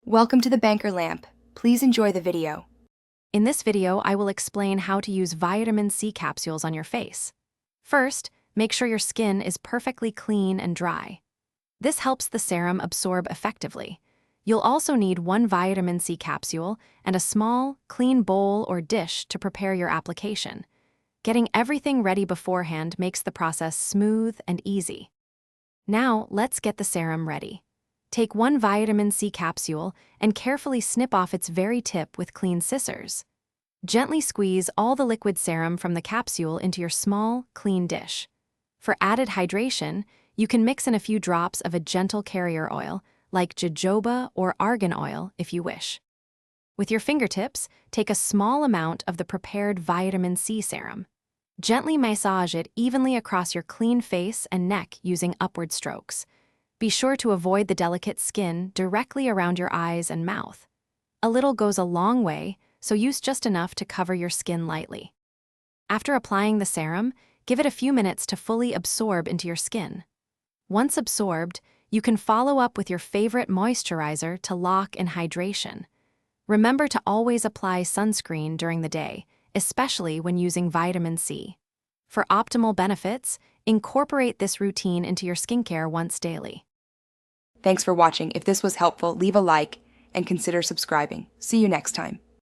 Welcome to the Banker Lamp. Please enjoy the video. In this video, I will explain how to use vitamin C capsules on your face. First, make sure your skin is perfectly clean and dry. This helps the serum absorb effectively. You'll also need one vitamin C capsule and a small, clean bowl or dish to prepare your application. Getting everything ready beforehand makes the process smooth and easy. Now, let's get the serum ready. Take one vitamin C capsule and carefully snip off its very tip with clean scissors. Gently squeeze all the liquid serum from the capsule into your small, clean dish. For added hydration, you can mix in a few drops of a gentle carrier oil, like jojoba or argan oil if you wish. With your fingertips, take a small amount of the prepared vitamin C serum. Gently massage it evenly across your clean face and neck using upward strokes. Be sure to avoid the delicate skin directly around your eyes and mouth. A little goes a long way, so use just enough to cover your skin lightly. After applying the serum, give it a few minutes to fully absorb into your skin. Once absorbed, you can follow up with your favorite moisturizer to lock in hydration. Remember to always apply sunscreen during the day, especially when using vitamin C. For optimal benefits, incorporate this routine into your skincare once daily. Thanks for watching. If this was helpful, leave a like and consider subscribing. See you next time.